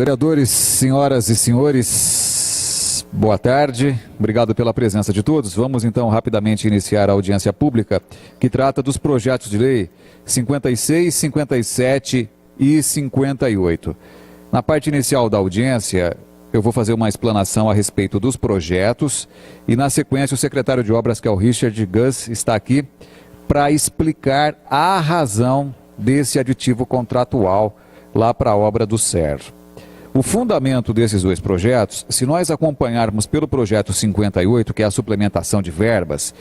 Vereadores, senhoras e senhores, boa tarde. Obrigado pela presença de todos. Vamos então rapidamente iniciar a audiência pública que trata dos projetos de lei 56, 57 e 58. Na parte inicial da audiência, eu vou fazer uma explanação a respeito dos projetos e na sequência o secretário de obras, que é o Richard Gus, está aqui para explicar a razão desse aditivo contratual lá para a obra do SER. O fundamento desses dois projetos, se nós acompanharmos pelo projeto 58, que é a suplementação de verbas,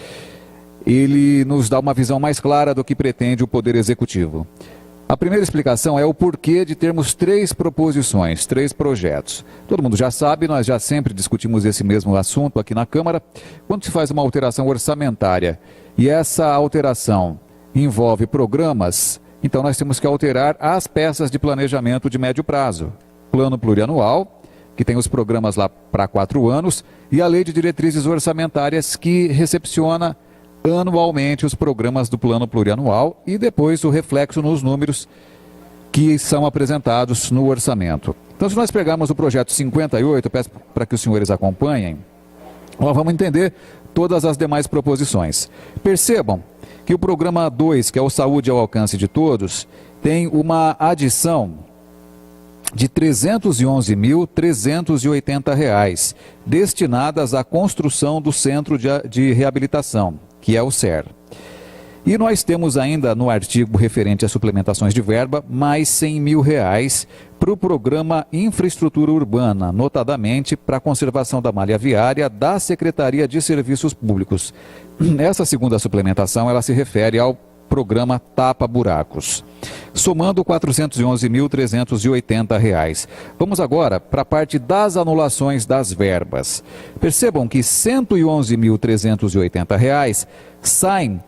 ele nos dá uma visão mais clara do que pretende o Poder Executivo. A primeira explicação é o porquê de termos três proposições, três projetos. Todo mundo já sabe, nós já sempre discutimos esse mesmo assunto aqui na Câmara, quando se faz uma alteração orçamentária e essa alteração envolve programas, então nós temos que alterar as peças de planejamento de médio prazo. Plano plurianual, que tem os programas lá para 4 anos, e a Lei de Diretrizes Orçamentárias, que recepciona anualmente os programas do plano plurianual e depois o reflexo nos números que são apresentados no orçamento. Então, se nós pegarmos o projeto 58, peço para que os senhores acompanhem, nós vamos entender todas as demais proposições. Percebam que o programa 2, que é o Saúde ao Alcance de Todos, tem uma adição de R$ 311.380 destinadas à construção do Centro de Reabilitação, que é o SER. E nós temos ainda no artigo referente às suplementações de verba, mais R$ 100.000 para o programa Infraestrutura Urbana, notadamente para a conservação da malha viária da Secretaria de Serviços Públicos. Essa segunda suplementação, ela se refere ao programa Tapa Buracos, somando R$ 411.380. Vamos agora para a parte das anulações das verbas. Percebam que R$ 111.380 saem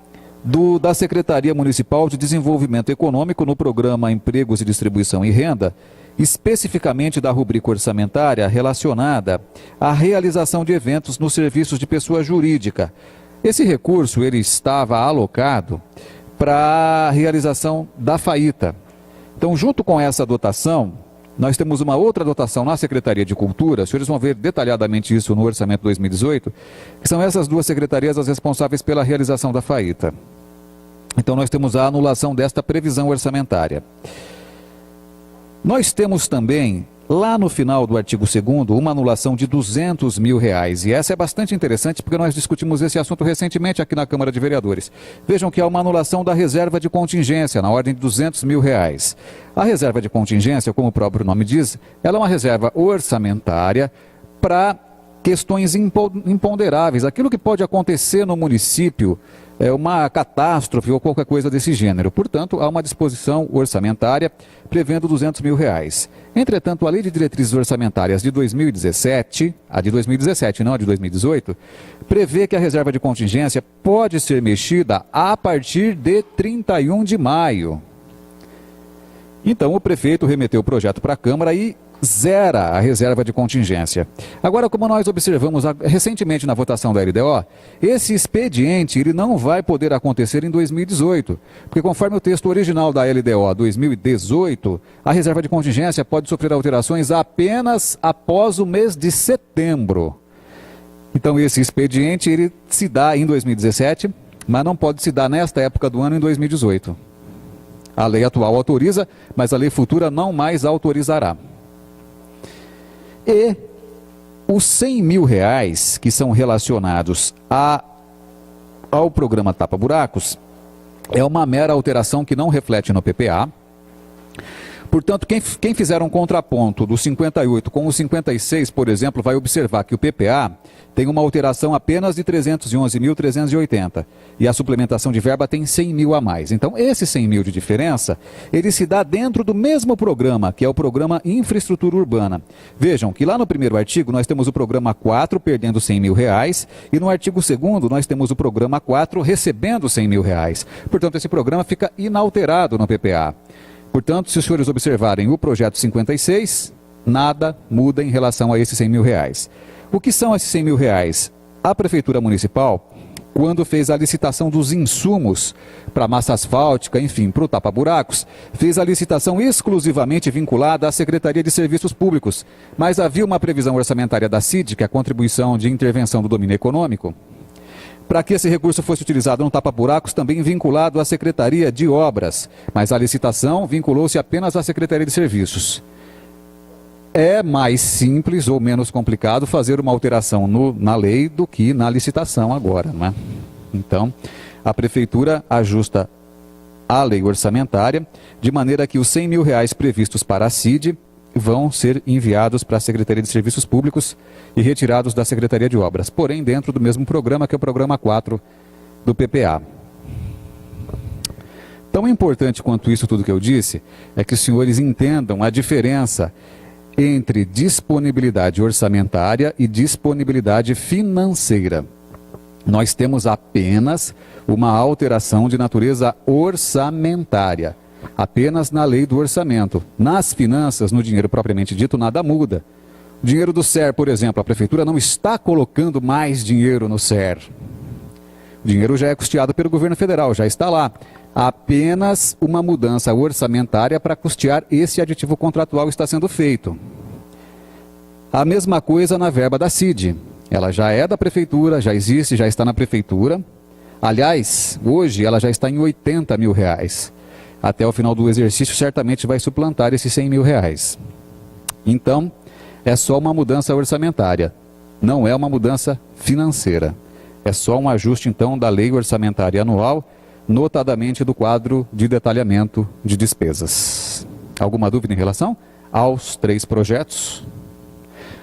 da Secretaria Municipal de Desenvolvimento Econômico no programa Empregos e Distribuição e Renda, especificamente da rubrica orçamentária relacionada à realização de eventos nos serviços de pessoa jurídica. Esse recurso ele estava alocado para a realização da FAITA. Então, junto com essa dotação, nós temos uma outra dotação na Secretaria de Cultura, os senhores vão ver detalhadamente isso no orçamento 2018, que são essas duas secretarias as responsáveis pela realização da FAITA. Então, nós temos a anulação desta previsão orçamentária. Nós temos também, lá no final do artigo 2º, uma anulação de R$ 200.000. E essa é bastante interessante porque nós discutimos esse assunto recentemente aqui na Câmara de Vereadores. Vejam que há uma anulação da reserva de contingência, na ordem de R$ 200.000. A reserva de contingência, como o próprio nome diz, ela é uma reserva orçamentária para questões imponderáveis. Aquilo que pode acontecer no município, é uma catástrofe ou qualquer coisa desse gênero. Portanto, há uma disposição orçamentária prevendo R$ 200.000. Entretanto, a Lei de Diretrizes Orçamentárias de 2017, a de 2017, não a de 2018, prevê que a reserva de contingência pode ser mexida a partir de 31 de maio. Então, o prefeito remeteu o projeto para a Câmara e zera a reserva de contingência. Agora, como nós observamos recentemente na votação da LDO, esse expediente ele não vai poder acontecer em 2018, porque conforme o texto original da LDO 2018, a reserva de contingência pode sofrer alterações apenas após o mês de setembro. Então, esse expediente ele se dá em 2017, mas não pode se dar nesta época do ano em 2018. A lei atual autoriza, mas a lei futura não mais autorizará. E os R$ 100.000 que são relacionados ao programa Tapa Buracos é uma mera alteração que não reflete no PPA. Portanto, quem fizer um contraponto do 58 com o 56, por exemplo, vai observar que o PPA tem uma alteração apenas de R$ 311.380 e a suplementação de verba tem R$ 100.000 a mais. Então, esse R$ 100.000 de diferença, ele se dá dentro do mesmo programa, que é o programa Infraestrutura Urbana. Vejam que lá no primeiro artigo nós temos o programa 4 perdendo R$ 100.000 e no artigo 2º nós temos o programa 4 recebendo R$ 100.000. Portanto, esse programa fica inalterado no PPA. Portanto, se os senhores observarem o projeto 56, nada muda em relação a esses R$ 100.000. O que são esses R$ 100.000? A Prefeitura Municipal quando fez a licitação dos insumos para massa asfáltica, enfim, para o tapa-buracos, fez a licitação exclusivamente vinculada à Secretaria de Serviços Públicos. Mas havia uma previsão orçamentária da CID, que é a Contribuição de Intervenção do Domínio Econômico, para que esse recurso fosse utilizado no tapa-buracos, também vinculado à Secretaria de Obras. Mas a licitação vinculou-se apenas à Secretaria de Serviços. É mais simples ou menos complicado fazer uma alteração na lei do que na licitação agora, não é? Então, a Prefeitura ajusta a lei orçamentária de maneira que os R$100.000 previstos para a CID vão ser enviados para a Secretaria de Serviços Públicos e retirados da Secretaria de Obras, porém dentro do mesmo programa, que é o programa 4 do PPA. Tão importante quanto isso tudo que eu disse é que os senhores entendam a diferença entre disponibilidade orçamentária e disponibilidade financeira. Nós temos apenas uma alteração de natureza orçamentária, apenas na lei do orçamento. Nas finanças, no dinheiro propriamente dito, nada muda. O dinheiro do SER, por exemplo, a Prefeitura não está colocando mais dinheiro no SER. O dinheiro já é custeado pelo governo federal, já está lá. Apenas uma mudança orçamentária para custear esse aditivo contratual está sendo feito. A mesma coisa na verba da CID. Ela já é da Prefeitura, já existe, já está na Prefeitura. Aliás, hoje ela já está em R$80.000. Até o final do exercício certamente vai suplantar esses R$100.000. Então, é só uma mudança orçamentária, não é uma mudança financeira. É só um ajuste então da lei orçamentária anual, notadamente do quadro de detalhamento de despesas. Alguma dúvida em relação aos 3 projetos?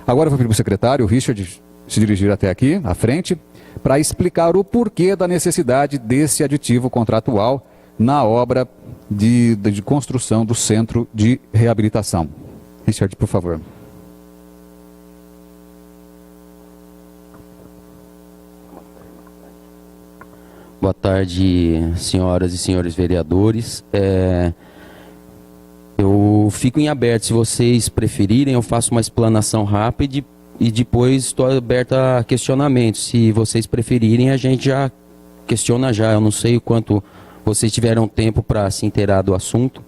Agora eu vou pedir para o secretário, o Richard, se dirigir até aqui, à frente, para explicar o porquê da necessidade desse aditivo contratual na obra de construção do Centro de Reabilitação. Richard, por favor. Boa tarde, senhoras e senhores vereadores. Eu fico em aberto, se vocês preferirem, eu faço uma explanação rápida e depois estou aberto a questionamentos. Se vocês preferirem, a gente já questiona já. Eu não sei o quanto vocês tiveram tempo para se inteirar do assunto.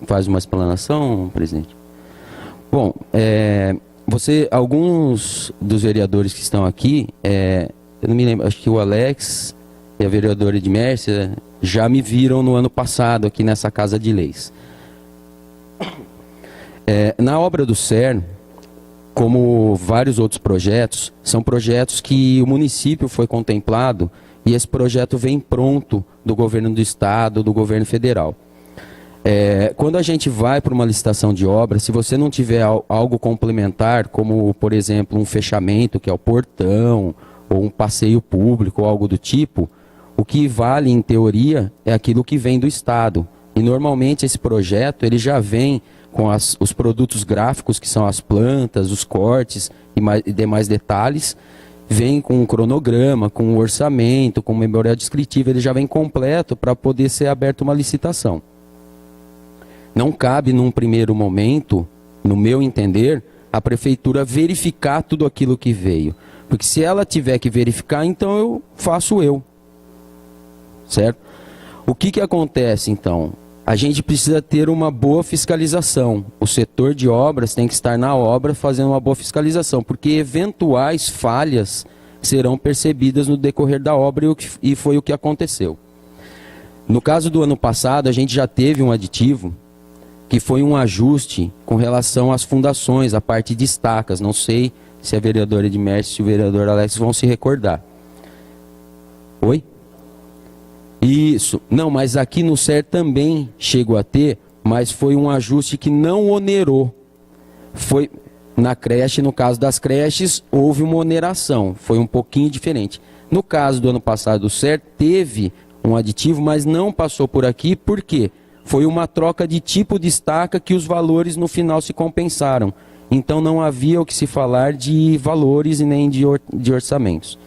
Faz uma explanação, presidente? Bom, alguns dos vereadores que estão aqui, eu não me lembro, acho que o Alex e a vereadora Edmércia já me viram no ano passado aqui nessa Casa de Leis. Na obra do CERN, como vários outros projetos, são projetos que o município foi contemplado e esse projeto vem pronto do governo do estado, do governo federal. Quando a gente vai para uma licitação de obra, se você não tiver algo complementar, como por exemplo um fechamento, que é o portão, ou um passeio público, ou algo do tipo, o que vale em teoria é aquilo que vem do estado. E normalmente esse projeto ele já vem com os produtos gráficos, que são as plantas, os cortes e demais detalhes, vem com um cronograma, com um orçamento, com um memorial descritivo, ele já vem completo para poder ser aberta uma licitação. Não cabe num primeiro momento, no meu entender, a prefeitura verificar tudo aquilo que veio. Porque se ela tiver que verificar, então eu faço eu. Certo? O que acontece então? A gente precisa ter uma boa fiscalização. O setor de obras tem que estar na obra fazendo uma boa fiscalização, porque eventuais falhas serão percebidas no decorrer da obra e foi o que aconteceu. No caso do ano passado, a gente já teve um aditivo que foi um ajuste com relação às fundações, a parte de estacas. Não sei se a vereadora Edmércia e o vereador Alex vão se recordar. Oi? Isso. Não, mas aqui no SER também chegou a ter, mas foi um ajuste que não onerou. Foi na creche, no caso das creches, houve uma oneração. Foi um pouquinho diferente. No caso do ano passado do SER, teve um aditivo, mas não passou por aqui, por quê? Foi uma troca de tipo de estaca que os valores no final se compensaram. Então não havia o que se falar de valores e nem de orçamentos.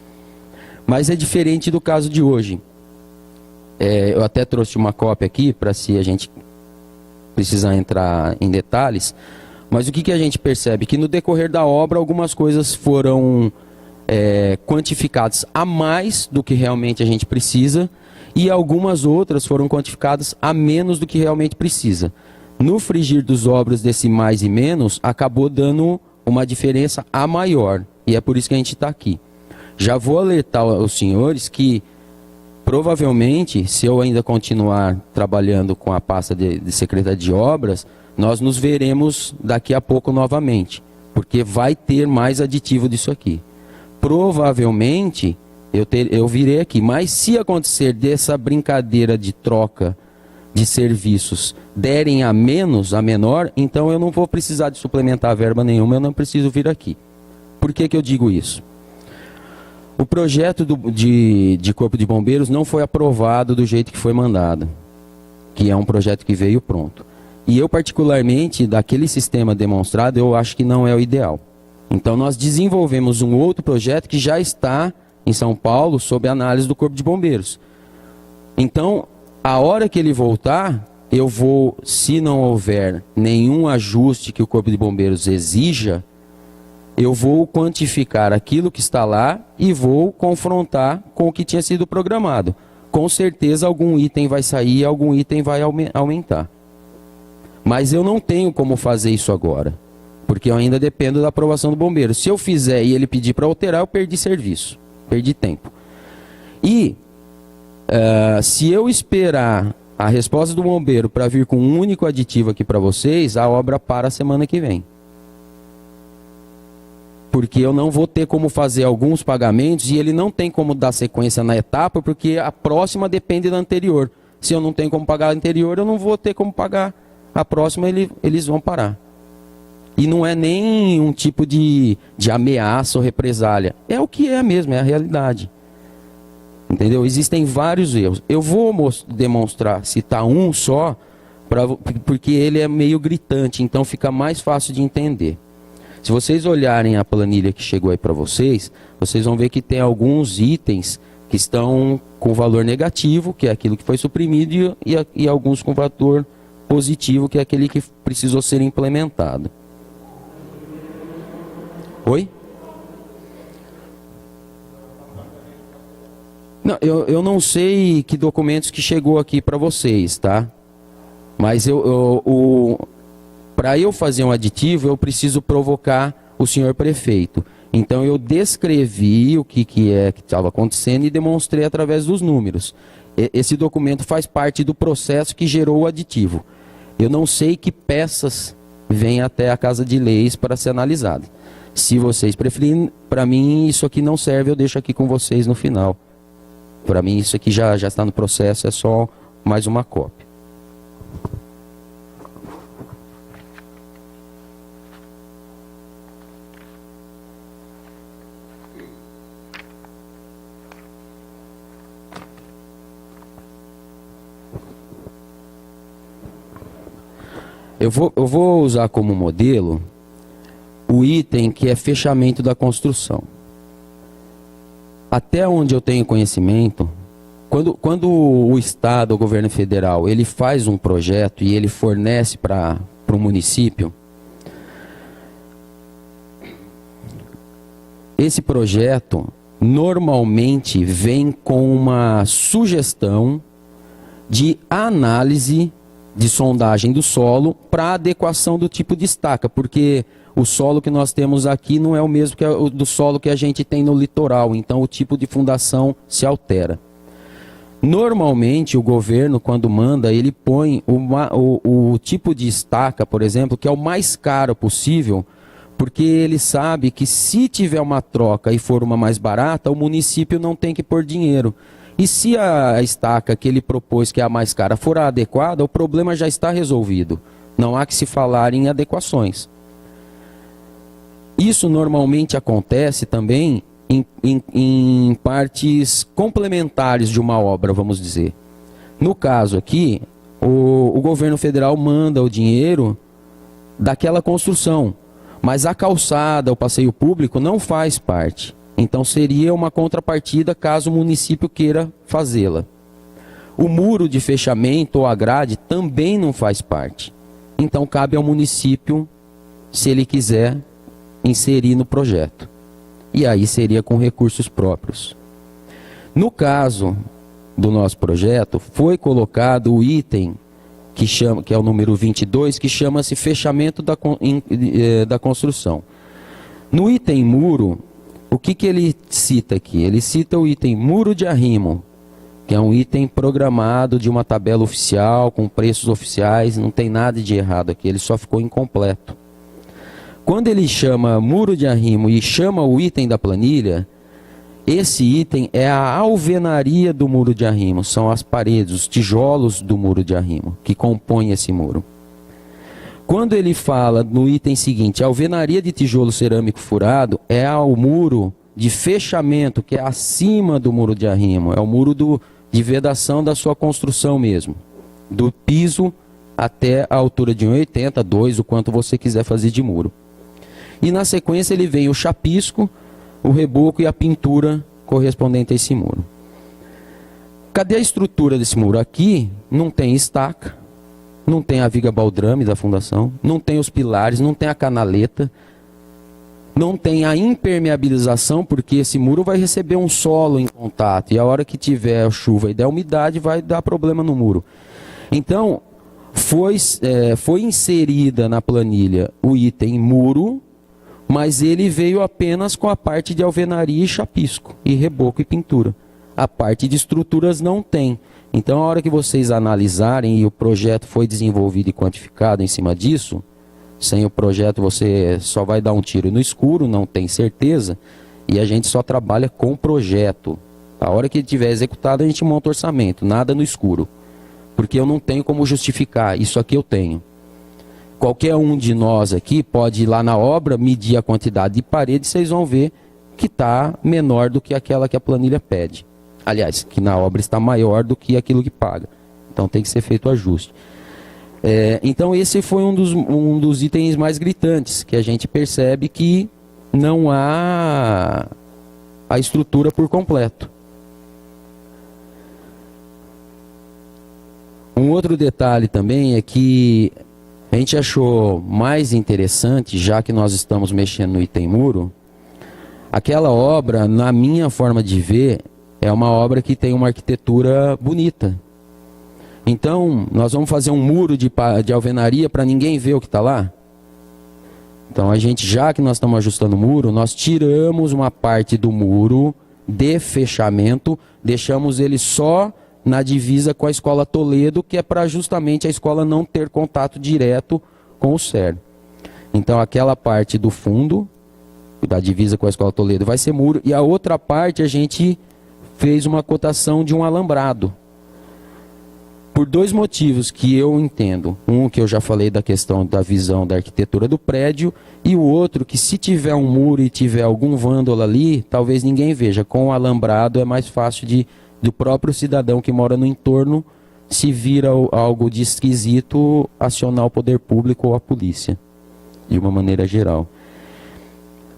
Mas é diferente do caso de hoje. Eu até trouxe uma cópia aqui, para se a gente precisar entrar em detalhes. Mas o que a gente percebe? Que no decorrer da obra algumas coisas foram quantificadas a mais do que realmente a gente precisa, e algumas outras foram quantificadas a menos do que realmente precisa. No frigir dos ovos desse mais e menos, acabou dando uma diferença a maior, e é por isso que a gente está aqui. Já vou alertar os senhores que, provavelmente, se eu ainda continuar trabalhando com a pasta de secretário de obras, nós nos veremos daqui a pouco novamente, porque vai ter mais aditivo disso aqui. Provavelmente eu virei aqui, mas se acontecer dessa brincadeira de troca de serviços derem a menos, a menor, então eu não vou precisar de suplementar verba nenhuma, eu não preciso vir aqui. Por que eu digo isso? O projeto de Corpo de Bombeiros não foi aprovado do jeito que foi mandado, que é um projeto que veio pronto. E eu, particularmente, daquele sistema demonstrado, eu acho que não é o ideal. Então nós desenvolvemos um outro projeto que já está em São Paulo sob análise do Corpo de Bombeiros. Então, a hora que ele voltar, eu vou, se não houver nenhum ajuste que o Corpo de Bombeiros exija, eu vou quantificar aquilo que está lá e vou confrontar com o que tinha sido programado. Com certeza algum item vai sair, algum item vai aumentar. Mas eu não tenho como fazer isso agora, porque eu ainda dependo da aprovação do bombeiro. Se eu fizer e ele pedir para alterar, eu perdi serviço, perdi tempo. E se eu esperar a resposta do bombeiro para vir com um único aditivo aqui para vocês, a obra para a semana que vem. Porque eu não vou ter como fazer alguns pagamentos e ele não tem como dar sequência na etapa, porque a próxima depende da anterior. Se eu não tenho como pagar a anterior, eu não vou ter como pagar a próxima, eles vão parar. E não é nem um tipo de ameaça ou represália. É o que é mesmo, é a realidade. Entendeu? Existem vários erros. Eu vou demonstrar, citar um só, porque ele é meio gritante, então fica mais fácil de entender. Se vocês olharem a planilha que chegou aí para vocês, vocês vão ver que tem alguns itens que estão com valor negativo, que é aquilo que foi suprimido, e alguns com valor positivo, que é aquele que precisou ser implementado. Oi? Não, eu não sei que documentos que chegou aqui para vocês, tá? Mas para eu fazer um aditivo, eu preciso provocar o senhor prefeito. Então eu descrevi o que estava acontecendo e demonstrei através dos números. Esse documento faz parte do processo que gerou o aditivo. Eu não sei que peças vêm até a Casa de Leis para ser analisada. Se vocês preferirem, para mim isso aqui não serve, eu deixo aqui com vocês no final. Para mim isso aqui já está no processo, é só mais uma cópia. Eu vou usar como modelo o item que é fechamento da construção. Até onde eu tenho conhecimento, quando o Estado, o governo federal, ele faz um projeto e ele fornece para o município, esse projeto normalmente vem com uma sugestão de análise de sondagem do solo para adequação do tipo de estaca, porque o solo que nós temos aqui não é o mesmo que o do solo que a gente tem no litoral, então o tipo de fundação se altera. Normalmente o governo, quando manda, ele põe o tipo de estaca, por exemplo, que é o mais caro possível, porque ele sabe que se tiver uma troca e for uma mais barata, o município não tem que pôr dinheiro. E se a estaca que ele propôs, que é a mais cara, for a adequada, o problema já está resolvido. Não há que se falar em adequações. Isso normalmente acontece também em partes complementares de uma obra, vamos dizer. No caso aqui, o governo federal manda o dinheiro daquela construção, mas a calçada, o passeio público não faz parte. Então seria uma contrapartida caso o município queira fazê-la. O muro de fechamento ou a grade também não faz parte. Então cabe ao município, se ele quiser, inserir no projeto. e aí seria com recursos próprios. No caso do nosso projeto, foi colocado o item que é o número 22, que chama-se fechamento da construção. No item muro, o que ele cita aqui? Ele cita o item muro de arrimo, que é um item programado de uma tabela oficial, com preços oficiais, não tem nada de errado aqui, ele só ficou incompleto. Quando ele chama muro de arrimo e chama o item da planilha, esse item é a alvenaria do muro de arrimo, são as paredes, os tijolos do muro de arrimo, que compõem esse muro. Quando ele fala no item seguinte, a alvenaria de tijolo cerâmico furado é ao muro de fechamento, que é acima do muro de arrimo, é o muro de vedação da sua construção mesmo, do piso até a altura de 1,80, 2, o quanto você quiser fazer de muro. E na sequência ele vem o chapisco, o reboco e a pintura correspondente a esse muro. Cadê a estrutura desse muro? Aqui não tem estaca, não tem a viga baldrame da fundação, não tem os pilares, não tem a canaleta, não tem a impermeabilização, porque esse muro vai receber um solo em contato, e a hora que tiver chuva e der umidade vai dar problema no muro. Então, foi inserida na planilha o item muro, mas ele veio apenas com a parte de alvenaria e chapisco, e reboco e pintura. A parte de estruturas não tem. Então, a hora que vocês analisarem e o projeto foi desenvolvido e quantificado em cima disso, sem o projeto você só vai dar um tiro no escuro, não tem certeza, e a gente só trabalha com o projeto. A hora que ele estiver executado, a gente monta o orçamento, nada no escuro. Porque eu não tenho como justificar, isso aqui eu tenho. Qualquer um de nós aqui pode ir lá na obra, medir a quantidade de parede, vocês vão ver que está menor do que aquela que a planilha pede. Aliás, que na obra está maior do que aquilo que paga. Então tem que ser feito o ajuste. Então esse foi um dos itens mais gritantes, que a gente percebe que não há a estrutura por completo. Um outro detalhe também é que a gente achou mais interessante, já que nós estamos mexendo no item muro, aquela obra, na minha forma de ver, é uma obra que tem uma arquitetura bonita. Então, nós vamos fazer um muro de alvenaria para ninguém ver o que está lá? Então, já que nós estamos ajustando o muro, nós tiramos uma parte do muro de fechamento, deixamos ele só na divisa com a Escola Toledo, que é para justamente a escola não ter contato direto com o CERN. Então, aquela parte do fundo, da divisa com a Escola Toledo, vai ser muro, e a outra parte a gente fez uma cotação de um alambrado. Por dois motivos que eu entendo. Um, que eu já falei da questão da visão da arquitetura do prédio, e o outro, que se tiver um muro e tiver algum vândalo ali, talvez ninguém veja. Com o alambrado é mais fácil do próprio cidadão que mora no entorno, se vira algo de esquisito, acionar o poder público ou a polícia, de uma maneira geral.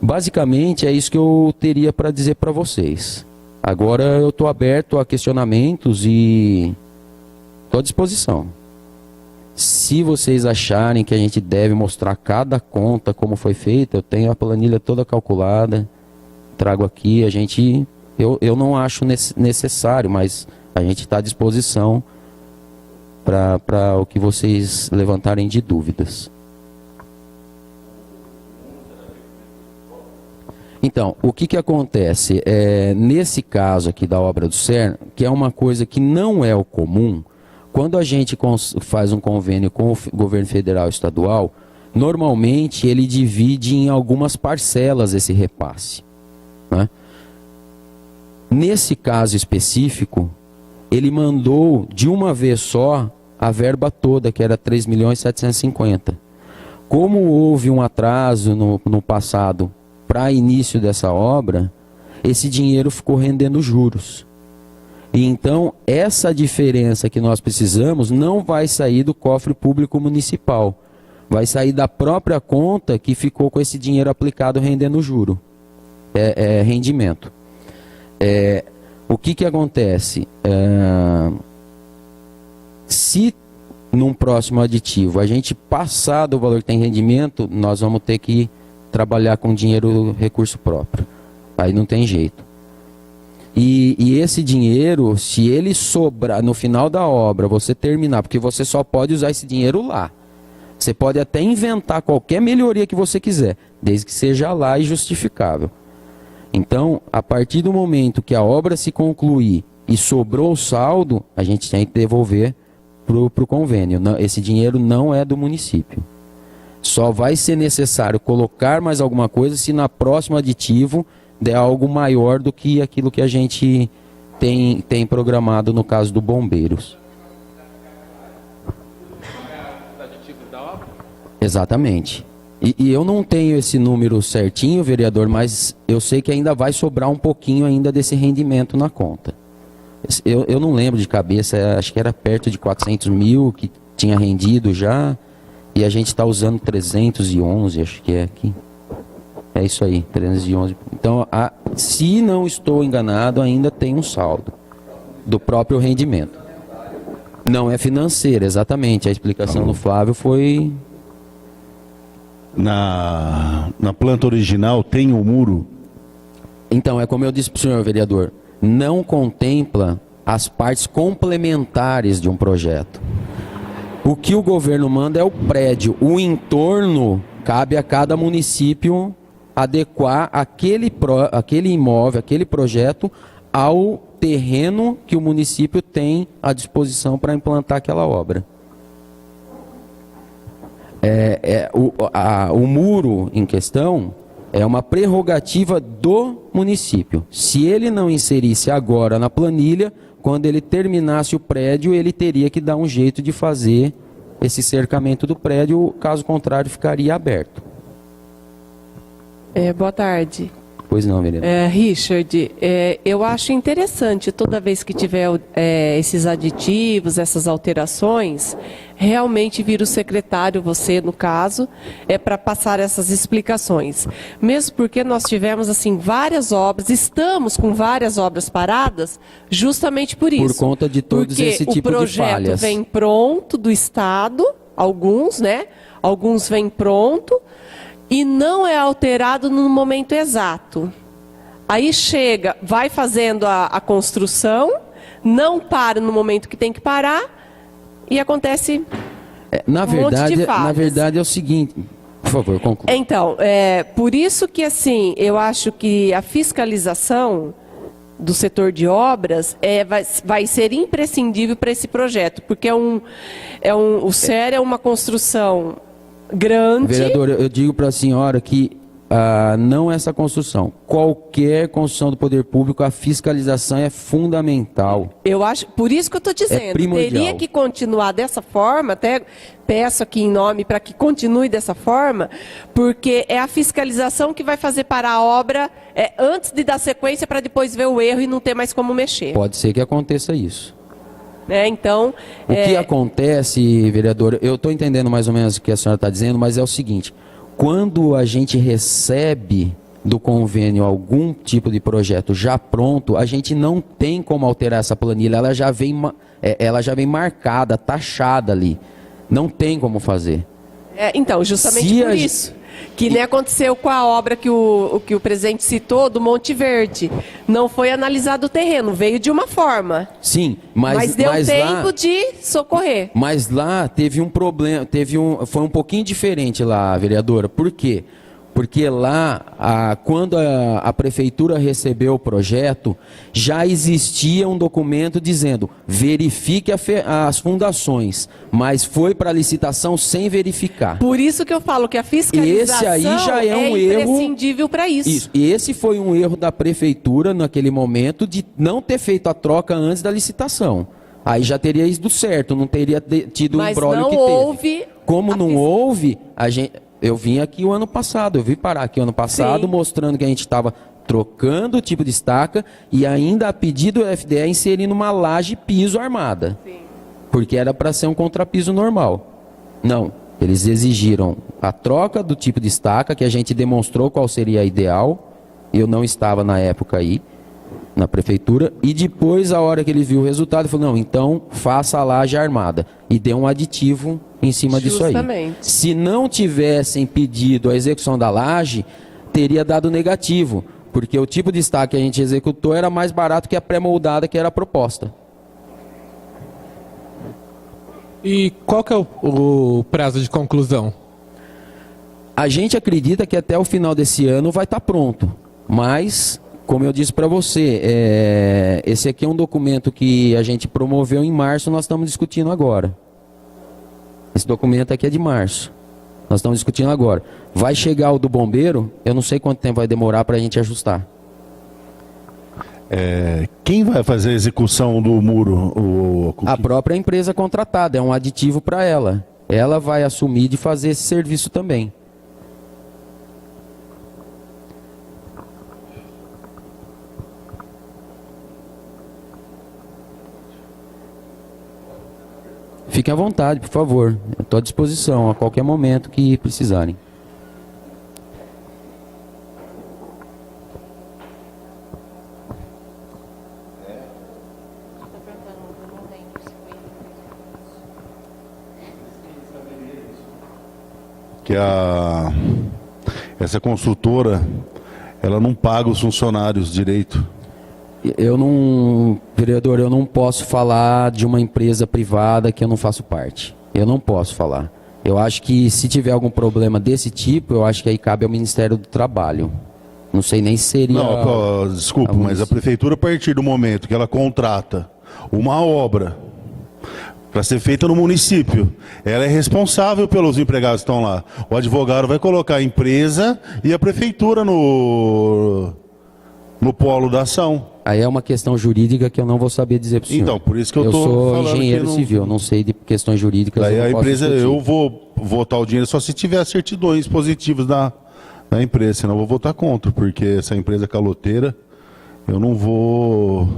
Basicamente é isso que eu teria para dizer para vocês. Agora eu estou aberto a questionamentos e estou à disposição. Se vocês acharem que a gente deve mostrar cada conta como foi feita, eu tenho a planilha toda calculada, trago aqui, eu não acho necessário, mas a gente está à disposição para o que vocês levantarem de dúvidas. Então, o que acontece? Nesse caso aqui da obra do CERN, que é uma coisa que não é o comum, quando a gente faz um convênio com o governo federal e estadual, normalmente ele divide em algumas parcelas esse repasse, né? Nesse caso específico, ele mandou de uma vez só a verba toda, que era 3.750.000. Como houve um atraso no passado para início dessa obra, esse dinheiro ficou rendendo juros. E então, essa diferença que nós precisamos não vai sair do cofre público municipal. Vai sair da própria conta que ficou com esse dinheiro aplicado rendendo juro. Rendimento. O que acontece? Se num próximo aditivo a gente passar do valor que tem rendimento, nós vamos ter que trabalhar com dinheiro recurso próprio. Aí não tem jeito. E esse dinheiro, se ele sobrar no final da obra, você terminar, porque você só pode usar esse dinheiro lá. Você pode até inventar qualquer melhoria que você quiser, desde que seja lá e justificável. Então, a partir do momento que a obra se concluir e sobrou o saldo, a gente tem que devolver para o convênio. Esse dinheiro não é do município. Só vai ser necessário colocar mais alguma coisa se na próxima aditivo der algo maior do que aquilo que a gente tem programado no caso do Bombeiros. Exatamente. E eu não tenho esse número certinho, vereador, mas eu sei que ainda vai sobrar um pouquinho ainda desse rendimento na conta. Eu não lembro de cabeça, acho que era perto de 400 mil que tinha rendido já, e a gente está usando 311, acho que é aqui. É isso aí, 311. Então, se não estou enganado, ainda tem um saldo do próprio rendimento. Não é financeiro, exatamente. A explicação do Flávio foi... Na planta original tem o muro? Então, é como eu disse para o senhor, vereador, não contempla as partes complementares de um projeto. O que o governo manda é o prédio. O entorno, cabe a cada município adequar aquele imóvel, aquele projeto ao terreno que o município tem à disposição para implantar aquela obra. O muro em questão é uma prerrogativa do município. Se ele não inserisse agora na planilha, quando ele terminasse o prédio, ele teria que dar um jeito de fazer esse cercamento do prédio, caso contrário, ficaria aberto. Boa tarde. Pois não, vereador. Richard, eu acho interessante toda vez que tiver esses aditivos, essas alterações, realmente vir o secretário, você no caso, para passar essas explicações. Mesmo porque nós tivemos assim várias obras, estamos com várias obras paradas, justamente por isso. Por conta de todos esse tipo de falhas. Porque o projeto vem pronto do Estado, alguns, né? Alguns vêm pronto, e não é alterado no momento exato. Aí chega, vai fazendo a construção, não para no momento que tem que parar, e acontece monte de falhas. Na verdade é o seguinte, por favor, conclua. Então, por isso que assim, eu acho que a fiscalização do setor de obras vai ser imprescindível para esse projeto, porque o SER é uma construção grande. Vereador, eu digo para a senhora que não essa construção, qualquer construção do poder público, a fiscalização é fundamental. Eu acho, por isso que eu estou dizendo, teria que continuar dessa forma, até peço aqui em nome para que continue dessa forma, porque é a fiscalização que vai fazer parar a obra antes de dar sequência para depois ver o erro e não ter mais como mexer. Pode ser que aconteça isso. Então, o que acontece, vereador, eu estou entendendo mais ou menos o que a senhora está dizendo, mas é o seguinte, quando a gente recebe do convênio algum tipo de projeto já pronto, a gente não tem como alterar essa planilha, ela já vem marcada, taxada ali, não tem como fazer. Então, justamente por isso. Que nem aconteceu com a obra que o presidente citou, do Monte Verde. Não foi analisado o terreno, veio de uma forma. Sim, mas deu tempo de socorrer. Mas lá teve um problema, foi um pouquinho diferente lá, vereadora. Por quê? Porque lá, quando a prefeitura recebeu o projeto, já existia um documento dizendo, verifique as fundações, mas foi para a licitação sem verificar. Por isso que eu falo que a fiscalização esse aí já é um imprescindível para isso. E esse foi um erro da prefeitura naquele momento de não ter feito a troca antes da licitação. Aí já teria ido certo, não teria tido o imbróglio que teve. Mas não houve... Como não houve, eu vim aqui o ano passado, eu vim parar aqui o ano passado, mostrando que a gente estava trocando o tipo de estaca e ainda a pedido do FDE inserindo uma laje piso armada. Sim. Porque era para ser um contrapiso normal. Não, eles exigiram a troca do tipo de estaca, que a gente demonstrou qual seria a ideal. Eu não estava na época aí, na prefeitura, e depois, a hora que ele viu o resultado, ele falou, não, então faça a laje armada. E deu um aditivo em cima disso aí. Se não tivessem pedido a execução da laje, teria dado negativo, porque o tipo de estaca que a gente executou era mais barato que a pré-moldada que era a proposta. E qual que é o prazo de conclusão? A gente acredita que até o final desse ano vai estar pronto, mas, como eu disse para você, esse aqui é um documento que a gente promoveu em março, nós estamos discutindo agora. Esse documento aqui é de março, nós estamos discutindo agora. Vai chegar o do bombeiro, eu não sei quanto tempo vai demorar para a gente ajustar. Quem vai fazer a execução do muro? A própria empresa contratada, é um aditivo para ela. Ela vai assumir de fazer esse serviço também. Fiquem à vontade, por favor. Eu estou à disposição a qualquer momento que precisarem. Que essa construtora, ela não paga os funcionários direito. Vereador, eu não posso falar de uma empresa privada que eu não faço parte. Eu não posso falar. Eu acho que se tiver algum problema desse tipo, eu acho que aí cabe ao Ministério do Trabalho. Não sei nem se seria... Não, desculpa, mas a prefeitura, a partir do momento que ela contrata uma obra para ser feita no município, ela é responsável pelos empregados que estão lá. O advogado vai colocar a empresa e a prefeitura no polo da ação. Aí é uma questão jurídica que eu não vou saber dizer para o senhor. Então, por isso que eu estou sou falando engenheiro que não... civil, não sei de questões jurídicas. Daí eu a não posso empresa, discutir. eu vou votar o dinheiro só se tiver certidões positivas da empresa, senão eu vou votar contra, porque essa empresa caloteira, eu não vou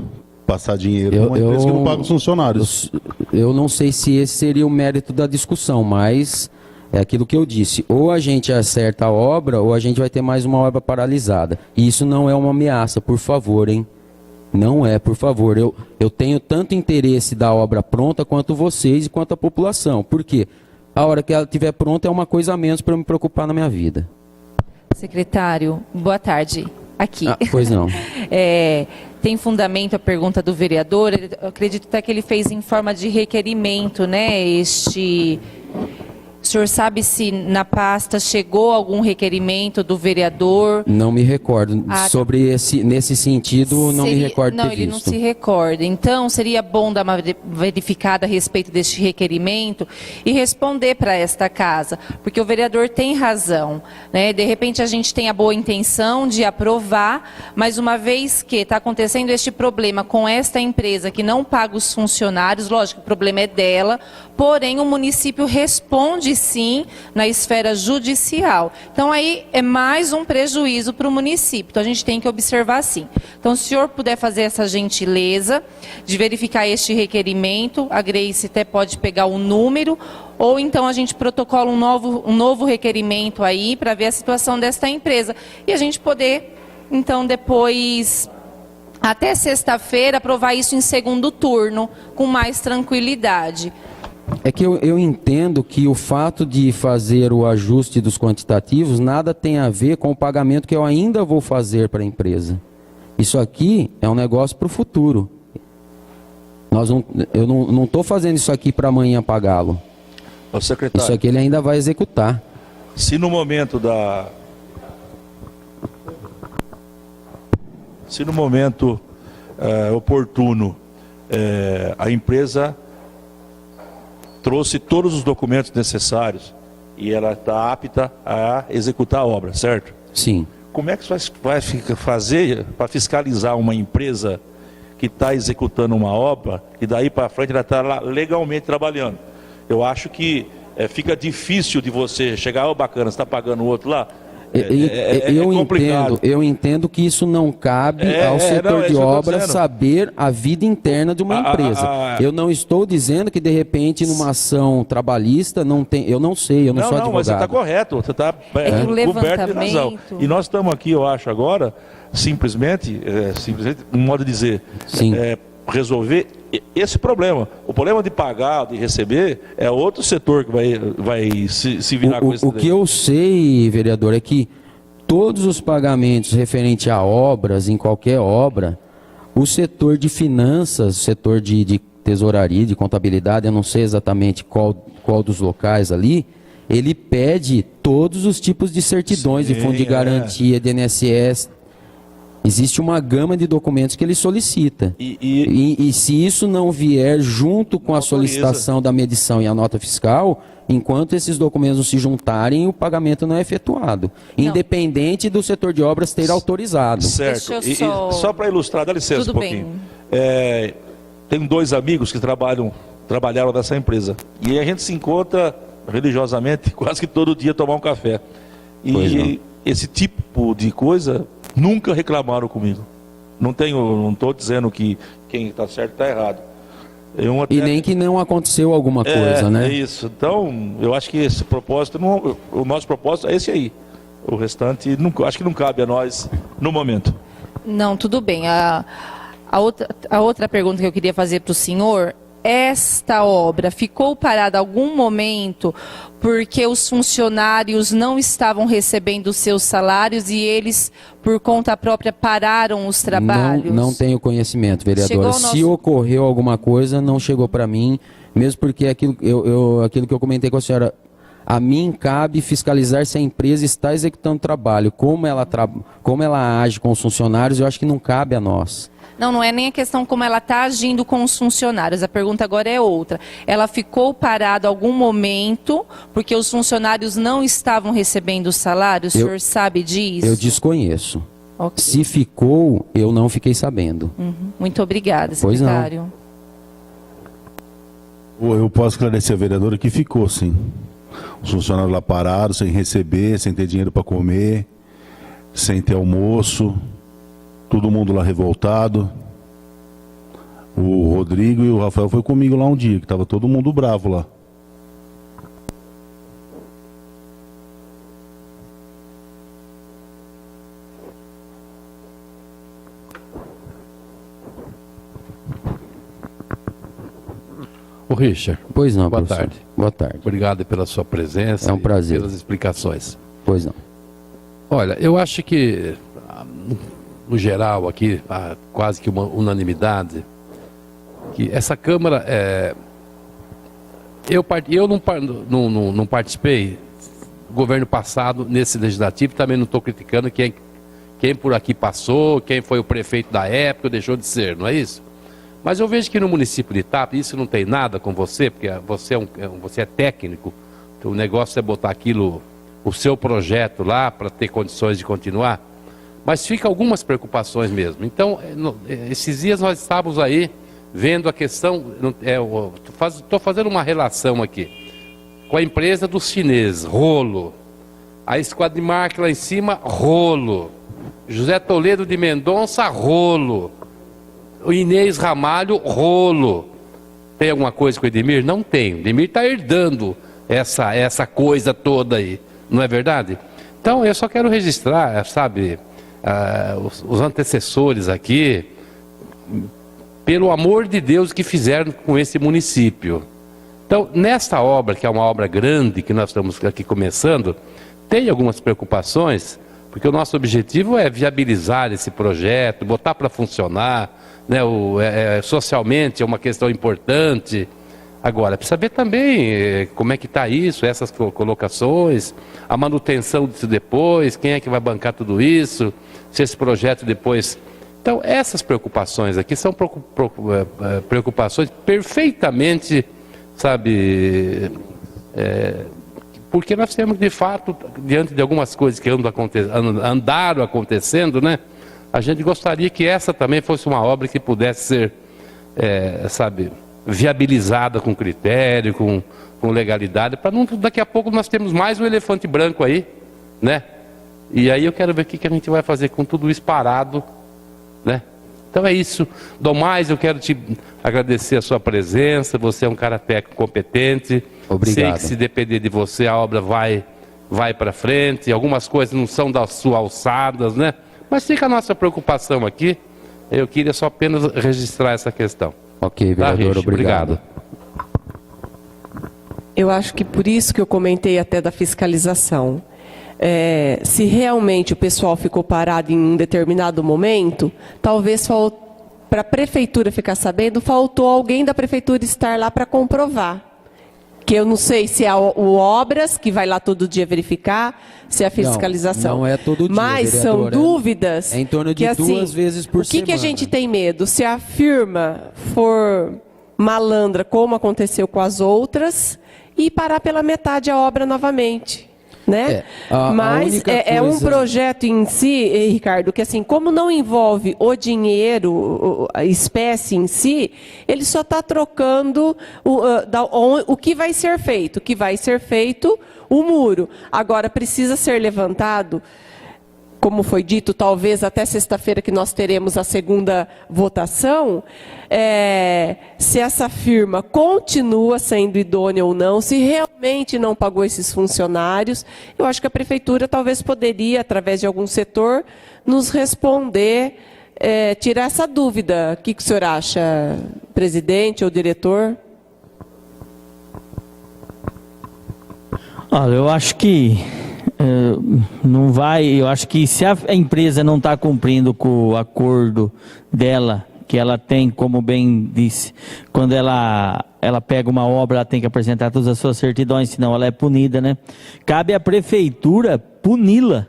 passar dinheiro para uma empresa que não paga os funcionários. Eu não sei se esse seria o mérito da discussão, mas é aquilo que eu disse. Ou a gente acerta a obra, ou a gente vai ter mais uma obra paralisada. E isso não é uma ameaça, por favor, hein? Não é, por favor. Eu tenho tanto interesse da obra pronta quanto vocês e quanto a população. Por quê? A hora que ela estiver pronta é uma coisa a menos para eu me preocupar na minha vida. Secretário, boa tarde. Aqui. Pois não. Tem fundamento a pergunta do vereador? Eu acredito até que ele fez em forma de requerimento, né? O senhor sabe se na pasta chegou algum requerimento do vereador? Não me recordo. Nesse sentido, não me recordo Não, ter ele não visto. se recorda. Então, seria bom dar uma verificada a respeito deste requerimento e responder para esta casa, porque o vereador tem razão, né? De repente, a gente tem a boa intenção de aprovar, mas uma vez que está acontecendo este problema com esta empresa que não paga os funcionários, lógico, o problema é dela, porém o município responde sim na esfera judicial. Então aí é mais um prejuízo para o município. Então a gente tem que observar sim. Então se o senhor puder fazer essa gentileza de verificar este requerimento, a Grace até pode pegar o número, ou então a gente protocola um novo requerimento aí para ver a situação desta empresa. E a gente poder, então, depois, até sexta-feira, aprovar isso em segundo turno, com mais tranquilidade. É que eu entendo que o fato de fazer o ajuste dos quantitativos nada tem a ver com o pagamento que eu ainda vou fazer para a empresa. Isso aqui é um negócio para o futuro. Eu não estou fazendo isso aqui para amanhã pagá-lo. Ô, secretário, isso aqui ele ainda vai executar. se no momento oportuno a empresa trouxe todos os documentos necessários e ela está apta a executar a obra, certo? Sim. Como é que você vai fazer para fiscalizar uma empresa que está executando uma obra e daí para frente ela está lá legalmente trabalhando? Eu acho que fica difícil de você chegar, bacana, você está pagando o outro lá. Eu entendo que isso não cabe ao setor de obras saber a vida interna de uma empresa. Eu não estou dizendo que de repente numa ação trabalhista não tem, eu não sei, eu não sou advogado. Não, mas você está correto, você está coberto de razão. E nós estamos aqui, eu acho agora, simplesmente um modo de dizer, resolver esse problema. O problema de pagar, de receber, é outro setor que vai se virar com isso. O que eu sei, vereador, é que todos os pagamentos referentes a obras, em qualquer obra, o setor de finanças, o setor de tesouraria, de contabilidade, eu não sei exatamente qual dos locais ali, ele pede todos os tipos de certidões, de fundo de garantia, de INSS. Existe uma gama de documentos que ele solicita. E se isso não vier junto com a solicitação da medição e a nota fiscal, enquanto esses documentos não se juntarem, o pagamento não é efetuado. Independente do setor de obras ter autorizado. Certo. Só para ilustrar, dá licença um pouquinho. Tenho 2 amigos que trabalharam nessa empresa. E a gente se encontra religiosamente quase que todo dia tomar um café. E esse tipo de coisa nunca reclamaram comigo. Não estou dizendo que quem está certo está errado. E nem que não aconteceu alguma coisa, né? É isso. Então, eu acho que esse propósito, o nosso propósito é esse aí. O restante, acho que não cabe a nós no momento. Não, tudo bem. A outra pergunta que eu queria fazer para o senhor: esta obra ficou parada algum momento porque os funcionários não estavam recebendo os seus salários e eles, por conta própria, pararam os trabalhos? Não tenho conhecimento, vereadora. Se ocorreu alguma coisa, não chegou para mim, mesmo porque aquilo que eu comentei com a senhora, a mim cabe fiscalizar se a empresa está executando trabalho. Como ela age com os funcionários, eu acho que não cabe a nós. Não é nem a questão como ela está agindo com os funcionários. A pergunta agora é outra. Ela ficou parada algum momento porque os funcionários não estavam recebendo o salário? O senhor sabe disso? Eu desconheço. Okay. Se ficou, eu não fiquei sabendo. Muito obrigada, secretário. Eu posso esclarecer a vereadora que ficou, sim. Os funcionários lá parados, sem receber, sem ter dinheiro para comer, sem ter almoço. Todo mundo lá revoltado. O Rodrigo e o Rafael foi comigo lá um dia, que estava todo mundo bravo lá. O Richard. Pois não, boa professor. tarde. Boa tarde. Obrigado pela sua presença. É um prazer. E pelas explicações. Pois não. Olha, eu acho que, no geral aqui, há quase que uma unanimidade, que essa Câmara, eu não participei do governo passado nesse legislativo, também não estou criticando quem por aqui passou, quem foi o prefeito da época, deixou de ser, não é isso? Mas eu vejo que no município de Itápolis, isso não tem nada com você, porque você é técnico, então o negócio é botar aquilo, o seu projeto lá, para ter condições de continuar, mas fica algumas preocupações mesmo. Então, esses dias nós estávamos aí, vendo a questão, estou fazendo uma relação aqui, com a empresa dos chineses, rolo, a Esquadrimark lá em cima, rolo, José Toledo de Mendonça, rolo, o Inês Ramalho, rolo. Tem alguma coisa com o Edmir? Não tem. O Edmir está herdando essa coisa toda aí, não é verdade? Então eu só quero registrar, sabe, os antecessores aqui, pelo amor de Deus, que fizeram com esse município. Então, nesta obra, que é uma obra grande, que nós estamos aqui começando, tem algumas preocupações, porque o nosso objetivo é viabilizar esse projeto, botar para funcionar, né, socialmente é uma questão importante. Agora, precisa ver também como é que está isso, essas colocações, a manutenção disso depois, quem é que vai bancar tudo isso, se esse projeto depois... Então, essas preocupações aqui são preocupações perfeitamente, sabe, porque nós temos, de fato, diante de algumas coisas que andaram acontecendo, né, a gente gostaria que essa também fosse uma obra que pudesse ser, sabe, viabilizada com critério, com legalidade, para não, daqui a pouco nós temos mais um elefante branco aí, né? E aí eu quero ver o que a gente vai fazer com tudo isso parado, né? Então é isso. Do mais, eu quero te agradecer a sua presença. Você é um cara técnico competente. Obrigado. Sei que se depender de você, a obra vai para frente. Algumas coisas não são das suas alçadas, né? Mas fica a nossa preocupação aqui. Eu queria só apenas registrar essa questão. Ok, vereador, obrigado. Eu acho que por isso que eu comentei até da fiscalização. se realmente o pessoal ficou parado em um determinado momento, talvez para a prefeitura ficar sabendo, faltou alguém da prefeitura estar lá para comprovar. Que eu não sei se é o Obras, que vai lá todo dia verificar, se é a fiscalização. Não é todo dia, mas são dúvidas. É em torno de que, 2 vezes por semana. O que a gente tem medo? Se a firma for malandra, como aconteceu com as outras, e parar pela metade a obra novamente. Né? Mas é um projeto em si, Ricardo, que assim, como não envolve o dinheiro, a espécie em si, ele só está trocando o que vai ser feito. O que vai ser feito, o muro. Agora, precisa ser levantado, como foi dito, talvez até sexta-feira que nós teremos a segunda votação, se essa firma continua sendo idônea ou não, se realmente não pagou esses funcionários, eu acho que a prefeitura talvez poderia, através de algum setor, nos responder, tirar essa dúvida. O que o senhor acha, presidente ou diretor? Olha, eu acho que não vai, eu acho que se a empresa não está cumprindo com o acordo dela, que ela tem, como bem disse, quando ela pega uma obra, ela tem que apresentar todas as suas certidões, senão ela é punida, né? Cabe à prefeitura puni-la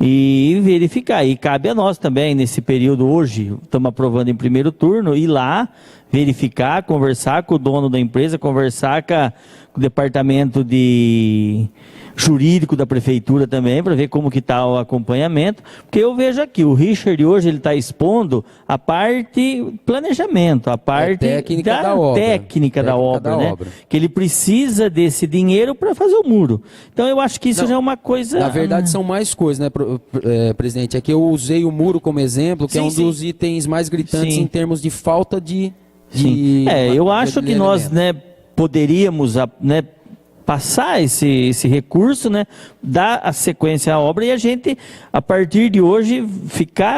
e verificar. E cabe a nós também, nesse período hoje, estamos aprovando em primeiro turno, ir lá, verificar, conversar com o dono da empresa, conversar com o departamento jurídico da prefeitura também, para ver como que está o acompanhamento, porque eu vejo aqui, o Richard hoje ele está expondo a parte planejamento, a parte técnica da obra, né? Que ele precisa desse dinheiro para fazer o muro. Então eu acho que isso já é uma coisa... Na verdade são mais coisas, né, presidente? É que eu usei o muro como exemplo, que é um dos itens mais gritantes em termos de falta de... eu acho que nós, né, poderíamos, né, passar esse recurso, né, dar a sequência à obra e a gente, a partir de hoje,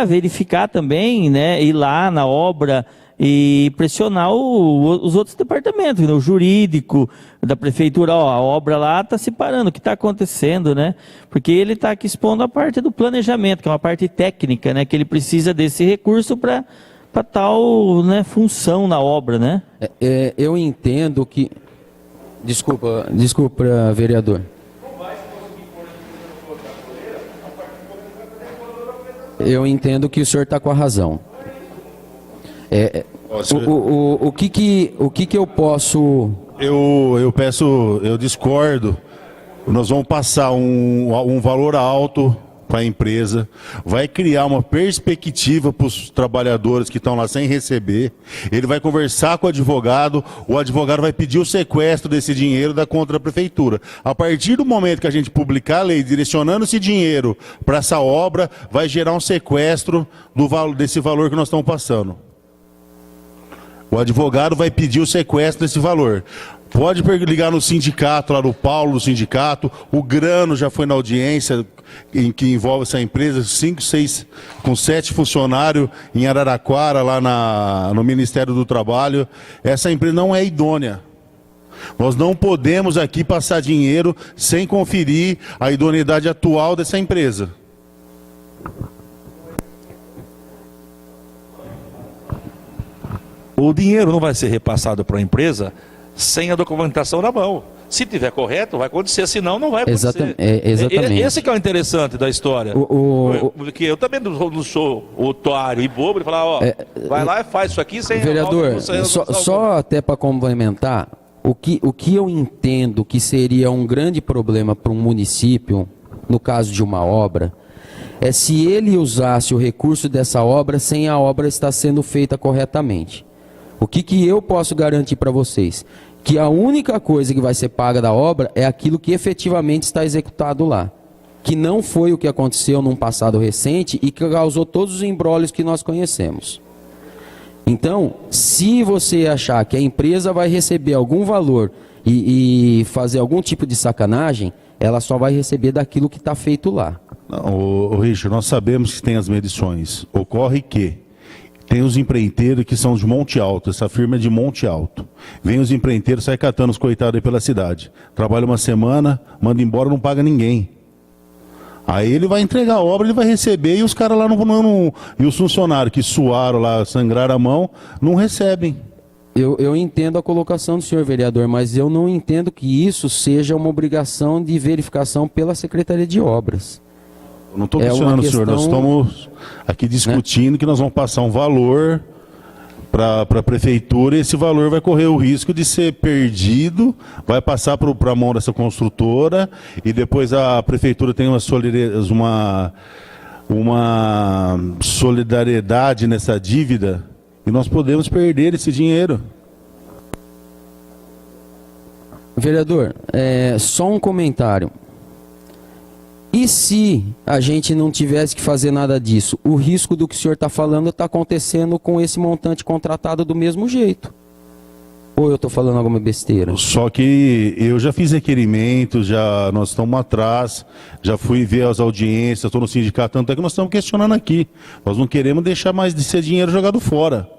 verificar também, né, ir lá na obra e pressionar os outros departamentos, né, o jurídico da prefeitura, a obra lá está se parando, o que está acontecendo, né, porque ele está aqui expondo a parte do planejamento, que é uma parte técnica, né, que ele precisa desse recurso para tal, né, função na obra, né. Eu entendo que... Desculpa, vereador. Eu entendo que o senhor está com a razão. O que eu posso... Eu discordo. Nós vamos passar um valor alto para a empresa, vai criar uma perspectiva para os trabalhadores que estão lá sem receber, ele vai conversar com o advogado vai pedir o sequestro desse dinheiro da conta da prefeitura. A partir do momento que a gente publicar a lei direcionando esse dinheiro para essa obra, vai gerar um sequestro desse valor que nós estamos passando. O advogado vai pedir o sequestro desse valor. Pode ligar no sindicato, lá do Paulo, do sindicato. O Grano já foi na audiência que envolve essa empresa, 5, 6, com 7 funcionários em Araraquara, lá no Ministério do Trabalho. Essa empresa não é idônea. Nós não podemos aqui passar dinheiro sem conferir a idoneidade atual dessa empresa. O dinheiro não vai ser repassado para a empresa sem a documentação na mão. Se tiver correto, vai acontecer, senão não vai acontecer. Exatamente. Esse que é o interessante da história. Porque eu também não sou otário e bobo de falar, vai lá e faz isso aqui sem... Vereador, só até para complementar, o que eu entendo que seria um grande problema para um município, no caso de uma obra, é se ele usasse o recurso dessa obra sem a obra estar sendo feita corretamente. O que eu posso garantir para vocês? Que a única coisa que vai ser paga da obra é aquilo que efetivamente está executado lá. Que não foi o que aconteceu num passado recente e que causou todos os embrólios que nós conhecemos. Então, se você achar que a empresa vai receber algum valor e fazer algum tipo de sacanagem, ela só vai receber daquilo que está feito lá. Não, Richard, nós sabemos que tem as medições. Ocorre que tem os empreiteiros que são de Monte Alto, essa firma é de Monte Alto. Vem os empreiteiros, sai catando os coitados aí pela cidade. Trabalha uma semana, manda embora, não paga ninguém. Aí ele vai entregar a obra, ele vai receber, e os caras lá e os funcionários que suaram lá, sangraram a mão, não recebem. Eu entendo a colocação do senhor vereador, mas eu não entendo que isso seja uma obrigação de verificação pela Secretaria de Obras. Eu não estou questionando, senhor, nós estamos aqui discutindo que nós vamos passar um valor para a prefeitura, e esse valor vai correr o risco de ser perdido, vai passar para a mão dessa construtora, e depois a prefeitura tem uma solidariedade nessa dívida, e nós podemos perder esse dinheiro. Vereador, só um comentário. E se a gente não tivesse que fazer nada disso? O risco do que o senhor está falando está acontecendo com esse montante contratado do mesmo jeito. Ou eu estou falando alguma besteira? Só que eu já fiz requerimentos, nós estamos atrás, já fui ver as audiências, estou no sindicato, tanto é que nós estamos questionando aqui. Nós não queremos deixar mais de ser dinheiro jogado fora.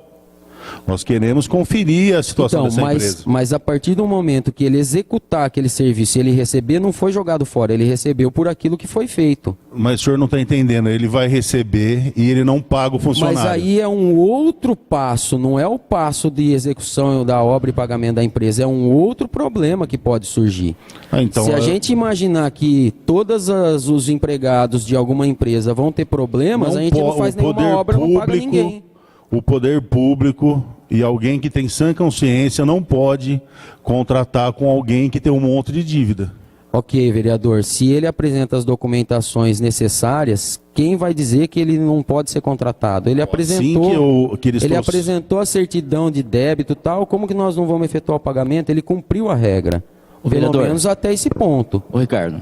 Nós queremos conferir a situação dessa empresa. Mas a partir do momento que ele executar aquele serviço e ele receber, não foi jogado fora, ele recebeu por aquilo que foi feito. Mas o senhor não está entendendo, ele vai receber e ele não paga o funcionário. Mas aí é um outro passo, não é o passo de execução da obra e pagamento da empresa, é um outro problema que pode surgir. Então, se a gente imaginar que todos os empregados de alguma empresa vão ter problemas, a gente não faz nenhuma obra, não paga ninguém. O poder público e alguém que tem sã consciência não pode contratar com alguém que tem um monte de dívida. Ok, vereador, se ele apresenta as documentações necessárias, quem vai dizer que ele não pode ser contratado? Ele apresentou, apresentou a certidão de débito e tal, como que nós não vamos efetuar o pagamento? Ele cumpriu a regra, pelo menos até esse ponto. Ô Ricardo,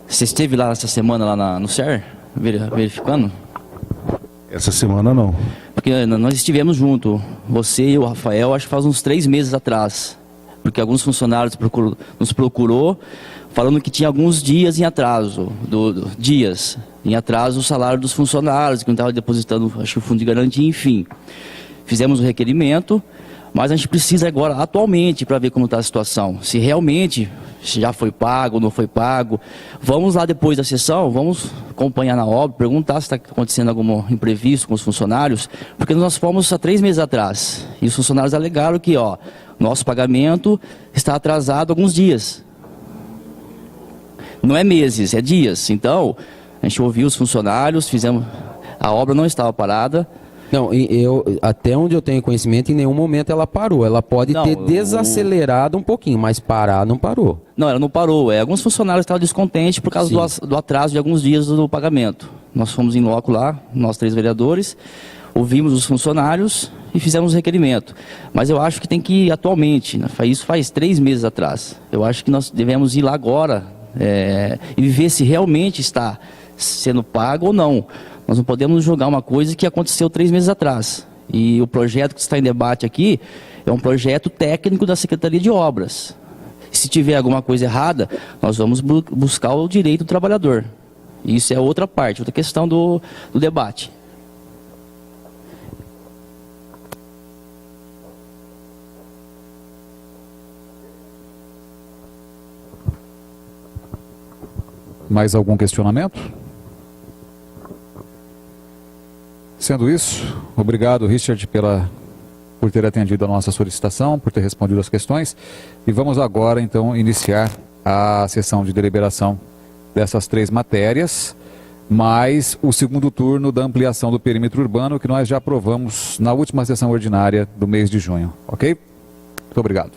você esteve lá essa semana lá no SER, verificando? Essa semana não. Porque nós estivemos juntos, você e o Rafael, acho que faz uns 3 meses atrás. Porque alguns funcionários nos procurou, falando que tinha alguns dias em atraso, o salário dos funcionários, que não estava depositando, acho que o fundo de garantia, enfim. Fizemos o requerimento, mas a gente precisa agora, atualmente, para ver como está a situação. Se realmente já foi pago ou não foi pago. Vamos lá depois da sessão, vamos acompanhar na obra, perguntar se está acontecendo algum imprevisto com os funcionários, porque nós fomos há 3 meses atrás, e os funcionários alegaram que, nosso pagamento está atrasado alguns dias. Não é meses, é dias. Então, a gente ouviu os funcionários, a obra não estava parada. Não, até onde eu tenho conhecimento, em nenhum momento ela parou. Ela pode ter desacelerado um pouquinho, mas parar não parou. Não, ela não parou. Alguns funcionários estavam descontentes por causa do atraso de alguns dias do pagamento. Nós fomos em loco lá, nós 3 vereadores, ouvimos os funcionários e fizemos o requerimento. Mas eu acho que tem que ir atualmente, isso faz 3 meses atrás. Eu acho que nós devemos ir lá agora e ver se realmente está sendo pago ou não. Nós não podemos julgar uma coisa que aconteceu 3 meses atrás. E o projeto que está em debate aqui é um projeto técnico da Secretaria de Obras. Se tiver alguma coisa errada, nós vamos buscar o direito do trabalhador. Isso é outra parte, outra questão do debate. Mais algum questionamento? Sendo isso, obrigado, Richard, por ter atendido a nossa solicitação, por ter respondido as questões. E vamos agora, então, iniciar a sessão de deliberação dessas 3 matérias, mais o segundo turno da ampliação do perímetro urbano, que nós já aprovamos na última sessão ordinária do mês de junho. Ok? Muito obrigado.